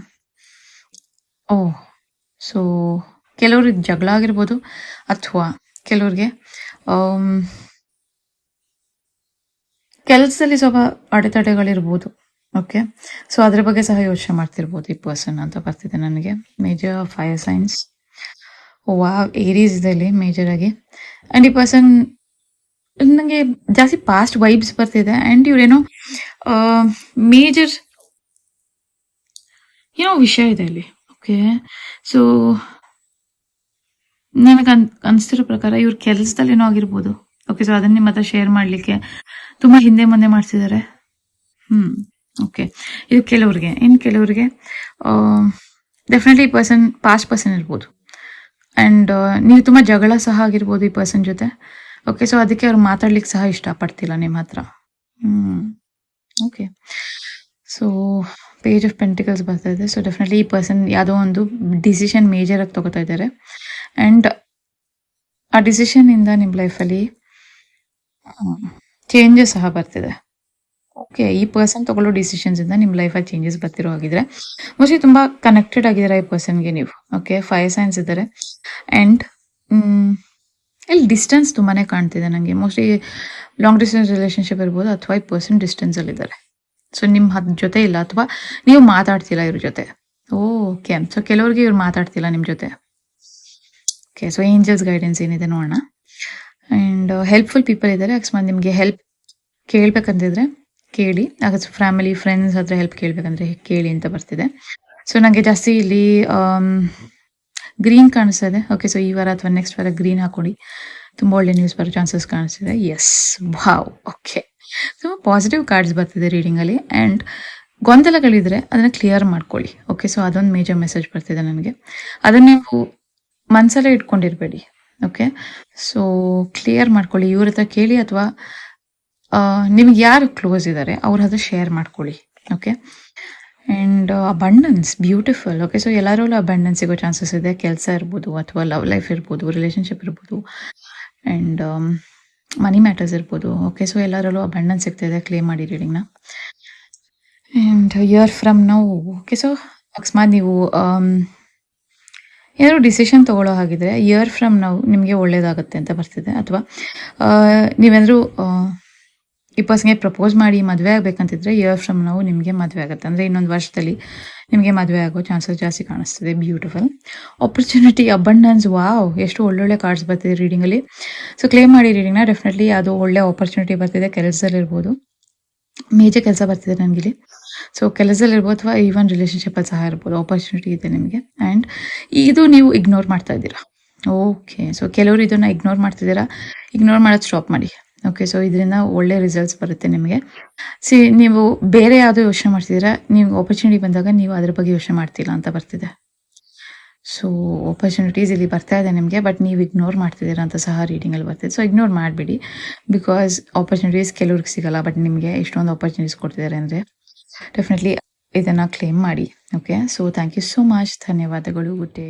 ಸೊ ಕೆಲವ್ರಿಗೆ ಜಗಳ ಆಗಿರ್ಬೋದು, ಅಥವಾ ಕೆಲವ್ರಿಗೆ ಕೆಲಸದಲ್ಲಿ ಸ್ವಲ್ಪ ಅಡೆತಡೆಗಳಿರ್ಬೋದು. ಓಕೆ, ಸೊ ಅದ್ರ ಬಗ್ಗೆ ಸಹ ಯೋಚನೆ ಮಾಡ್ತಿರ್ಬೋದು ಈ ಪರ್ಸನ್ ಅಂತ ಬರ್ತಿದೆ ನನಗೆ. Major fire science. ಏರೀಸ್ ಇದೆ ಇಲ್ಲಿ ಮೇಜರ್ ಆಗಿ. ಆ್ಯಂಡ್ ಈ ಪರ್ಸನ್ ನನಗೆ ಜಾಸ್ತಿ ಪಾಸ್ಟ್ ವೈಬ್ಸ್ ಬರ್ತಿದೆ. ಆ್ಯಂಡ್ ಇವ್ರೇನೋ ಮೇಜರ್ ಏನೋ ವಿಷಯ ಇದೆ ಇಲ್ಲಿ. ಓಕೆ, ಸೊ ನನಗೆ ಅನಿಸ್ತಿರೋ ಪ್ರಕಾರ ಇವ್ರ ಕೆಲಸದಲ್ಲಿ ಏನೋ ಆಗಿರ್ಬೋದು. ಓಕೆ, ಸೊ ಅದನ್ನ ನಿಮ್ಮ ಹತ್ರ ಶೇರ್ ಮಾಡಲಿಕ್ಕೆ ತುಂಬ ಹಿಂದೆ ಮುಂದೆ ಮಾಡ್ತಿದ್ದಾರೆ. ಓಕೆ, ಇದು ಕೆಲವ್ರಿಗೆ. ಇನ್ನು ಕೆಲವ್ರಿಗೆ ಡೆಫಿನೆಟ್ಲಿ ಈ ಪರ್ಸನ್ ಪಾಸ್ಟ್ ಪರ್ಸನ್ ಇರ್ಬೋದು. ಆ್ಯಂಡ್ ನೀವು ತುಂಬ ಜಗಳ ಸಹ ಆಗಿರ್ಬೋದು ಈ ಪರ್ಸನ್ ಜೊತೆ. ಓಕೆ, ಸೊ ಅದಕ್ಕೆ ಅವ್ರು ಮಾತಾಡ್ಲಿಕ್ಕೆ ಸಹ ಇಷ್ಟಪಡ್ತಿಲ್ಲ ನಿಮ್ಮ ಹತ್ರ. Okay, so page of pentacles ಬರ್ತಾ ಇದೆ. ಸೊ ಡೆಫಿನೆಟ್ಲಿ ಈ ಪರ್ಸನ್ ಯಾವುದೋ ಒಂದು ಡಿಸಿಷನ್ ಮೇಜರ್ ಆಗಿ ತಗೋತಾ ಇದ್ದಾರೆ. ಆ್ಯಂಡ್ ಆ ಡಿಸಿಷನ್ನಿಂದ ನಿಮ್ಮ ಲೈಫಲ್ಲಿ ಚೇಂಜಸ್ ಸಹ ಬರ್ತಿದೆ. ಓಕೆ, ಈ ಪರ್ಸನ್ ತಗೊಳ್ಳೋ ಡಿಸಿಷನ್ಸಿಂದ ನಿಮ್ಮ ಲೈಫಲ್ಲಿ ಚೇಂಜಸ್ ಬರ್ತಿರೋ ಆಗಿದ್ರೆ ಮೋಸ್ಟ್ಲಿ ತುಂಬ ಕನೆಕ್ಟೆಡ್ ಆಗಿದ್ದಾರೆ ಈ ಪರ್ಸನ್ಗೆ ನೀವು. ಓಕೆ, ಫೈರ್ ಸೈನ್ಸ್ ಇದ್ದಾರೆ. ಆ್ಯಂಡ್ ಇಲ್ಲಿ ಡಿಸ್ಟೆನ್ಸ್ ತುಂಬಾ ಕಾಣ್ತಿದೆ ನನಗೆ. ಮೋಸ್ಟ್ಲಿ ಲಾಂಗ್ ಡಿಸ್ಟೆನ್ಸ್ ರಿಲೇಷನ್ಶಿಪ್ ಇರ್ಬೋದು, ಅಥವಾ ಈ ಪರ್ಸನ್ ಡಿಸ್ಟೆನ್ಸಲ್ಲಿದ್ದಾರೆ. ಸೊ ನಿಮ್ಮ ಜೊತೆ ಇಲ್ಲ, ಅಥವಾ ನೀವು ಮಾತಾಡ್ತಿಲ್ಲ ಇವ್ರ ಜೊತೆ. ಓಕೆ, ಸೊ ಕೆಲವ್ರಿಗೆ ಇವ್ರು ಮಾತಾಡ್ತಿಲ್ಲ ನಿಮ್ಮ ಜೊತೆ. ಓಕೆ, ಸೊ ಏಂಜಲ್ಸ್ ಗೈಡೆನ್ಸ್ ಏನಿದೆ ನೋಡೋಣ. ಆ್ಯಂಡ್ ಹೆಲ್ಪ್ಫುಲ್ ಪೀಪಲ್ ಇದ್ದಾರೆ. ಅಕಸ್ಮಾತ್ ನಿಮಗೆ ಹೆಲ್ಪ್ ಕೇಳಬೇಕಂತಿದ್ರೆ ಕೇಳಿ. ಆಗ ಫ್ಯಾಮಿಲಿ ಫ್ರೆಂಡ್ಸ್ ಹತ್ರ ಹೆಲ್ಪ್ ಕೇಳಬೇಕಂದ್ರೆ ಕೇಳಿ ಅಂತ ಬರ್ತಿದೆ. ಸೊ ನನಗೆ ಜಾಸ್ತಿ ಇಲ್ಲಿ ಗ್ರೀನ್ ಕಾಣಿಸ್ತಾ ಇದೆ. ಓಕೆ, ಸೊ ಈ ವಾರ ಅಥವಾ ನೆಕ್ಸ್ಟ್ ವಾರ ಗ್ರೀನ್ ಹಾಕೊಳ್ಳಿ, ತುಂಬ ಒಳ್ಳೆ ನ್ಯೂಸ್ ಬರೋ ಚಾನ್ಸಸ್ ಕಾಣಿಸ್ತಿದೆ. Yes, wow. Okay, so positive cards ಬರ್ತಿದೆ ರೀಡಿಂಗಲ್ಲಿ. ಆ್ಯಂಡ್ ಗೊಂದಲಗಳಿದ್ರೆ ಅದನ್ನು ಕ್ಲಿಯರ್ ಮಾಡ್ಕೊಳ್ಳಿ. ಓಕೆ, ಸೊ ಅದೊಂದು ಮೇಜರ್ ಮೆಸೇಜ್ ಬರ್ತಿದೆ ನನಗೆ. ಅದನ್ನು ನೀವು ಮನಸ್ಸಲ್ಲೇ ಇಟ್ಕೊಂಡಿರಬೇಡಿ. ಓಕೆ, ಸೊ ಕ್ಲಿಯರ್ ಮಾಡ್ಕೊಳ್ಳಿ. ಇವ್ರ ಹತ್ರ ಕೇಳಿ, ಅಥವಾ ನಿಮ್ಗೆ ಯಾರು ಕ್ಲೋಸ್ ಇದ್ದಾರೆ ಅವ್ರ ಹತ್ರ ಶೇರ್ ಮಾಡ್ಕೊಳ್ಳಿ. Okay, and abundance. Beautiful. Okay, so ಎಲ್ಲರಲ್ಲೂ ಅಬಂಡೆನ್ಸ್ ಸಿಗೋ ಚಾನ್ಸಸ್ ಇದೆ. ಕೆಲಸ ಇರ್ಬೋದು, ಅಥವಾ ಲವ್ ಲೈಫ್ ಇರ್ಬೋದು, ರಿಲೇಷನ್ಶಿಪ್ ಇರ್ಬೋದು, ಆ್ಯಂಡ್ ಮನಿ ಮ್ಯಾಟರ್ಸ್ ಇರ್ಬೋದು. ಓಕೆ, ಸೊ ಎಲ್ಲರಲ್ಲೂ ಅಬಂಡೆನ್ಸ್ ಸಿಗ್ತಾಯಿದೆ. ಕ್ಲೇಮ್ ಮಾಡಿ ರೀಡಿಂಗ್ನ. And year from now. Okay, so ಅಕಸ್ಮಾತ್ ನೀವು ಏನಾದ್ರು ಡಿಸಿಷನ್ ತೊಗೊಳ್ಳೋ ಹಾಗಿದ್ರೆ ಇಯರ್ ಫ್ರಮ್ ನೌ ನಿಮಗೆ ಒಳ್ಳೇದಾಗುತ್ತೆ ಅಂತ ಬರ್ತಿದೆ. ಅಥವಾ ನೀವೇನಾದರೂ ಈ ಪರ್ಸನ್ಗೆ ಪ್ರಪೋಸ್ ಮಾಡಿ ಮದುವೆ ಆಗಬೇಕಂತಿದ್ರೆ ಇಯರ್ ಫ್ರಮ್ ನೌ ನಿಮಗೆ ಮದುವೆ ಆಗುತ್ತೆ. ಅಂದರೆ ಇನ್ನೊಂದು ವರ್ಷದಲ್ಲಿ ನಿಮಗೆ ಮದುವೆ ಆಗೋ ಚಾನ್ಸಸ್ ಜಾಸ್ತಿ ಕಾಣಿಸ್ತಿದೆ. ಬ್ಯೂಟಿಫುಲ್. Opportunity, abundance. ವಾವ್, ಎಷ್ಟು ಒಳ್ಳೊಳ್ಳೆ ಕಾರ್ಡ್ಸ್ ಬರ್ತಿದೆ ರೀಡಿಂಗಲ್ಲಿ. ಸೊ ಕ್ಲೇಮ್ ಮಾಡಿ ರೀಡಿಂಗ್ನ. ಡೆಫಿನೆಟ್ಲಿ ಅದು ಒಳ್ಳೆ ಆಪರ್ಚುನಿಟಿ ಬರ್ತಿದೆ. ಕೆಲಸದಲ್ಲಿರ್ಬೋದು, ಮೇಜರ್ ಕೆಲಸ ಬರ್ತಿದೆ ನನಗಿಲ್ಲಿ. ಸೊ ಕೆಲಸದಲ್ಲಿರ್ಬೋದು, ಅಥವಾ ಈವನ್ ರಿಲೇಷನ್ಶಿಪ್ಪಲ್ಲಿ ಸಹ ಇರ್ಬೋದು, ಆಪರ್ಚುನಿಟಿ ಇದೆ ನಿಮಗೆ. ಆ್ಯಂಡ್ ಇದು ನೀವು ಇಗ್ನೋರ್ ಮಾಡ್ತಾ ಇದ್ದೀರಾ. ಓಕೆ, ಸೊ ಕೆಲವರು ಇದನ್ನು ಇಗ್ನೋರ್ ಮಾಡ್ತಿದ್ದೀರಾ. ಇಗ್ನೋರ್ ಮಾಡೋದು ಸ್ಟಾಪ್ ಮಾಡಿ. ಓಕೆ. ಸೊ ಇದರಿಂದ ಒಳ್ಳೆ ರಿಸಲ್ಟ್ಸ್ ಬರುತ್ತೆ ನಿಮಗೆ. ನೀವು ಬೇರೆ ಯಾವುದೋ ಯೋಚನೆ ಮಾಡ್ತಿದ್ದೀರಾ, ನೀವು ಆಪರ್ಚುನಿಟಿ ಬಂದಾಗ ನೀವು ಅದ್ರ ಬಗ್ಗೆ ಯೋಚನೆ ಮಾಡ್ತಿಲ್ಲ ಅಂತ ಬರ್ತಿದೆ. ಸೊ ಆಪರ್ಚುನಿಟೀಸ್ ಇಲ್ಲಿ ಬರ್ತಾ ಇದೆ ನಿಮಗೆ, ಬಟ್ ನೀವು ಇಗ್ನೋರ್ ಮಾಡ್ತಿದ್ದೀರಾ ಅಂತ ಸಹ ರೀಡಿಂಗಲ್ಲಿ ಬರ್ತಿದೆ. ಸೊ ಇಗ್ನೋರ್ ಮಾಡಬೇಡಿ, ಬಿಕಾಸ್ ಆಪರ್ಚುನಿಟೀಸ್ ಕೆಲವ್ರಿಗೆ ಸಿಗಲ್ಲ, ಬಟ್ ನಿಮಗೆ ಎಷ್ಟೊಂದು ಆಪರ್ಚುನಿಟೀಸ್ ಕೊಡ್ತಿದ್ದಾರೆ ಅಂದರೆ ಡೆಫಿನೆಟ್ಲಿ ಇದನ್ನು ಕ್ಲೇಮ್ ಮಾಡಿ. Okay. So thank you so much. ಧನ್ಯವಾದಗಳು. Good day.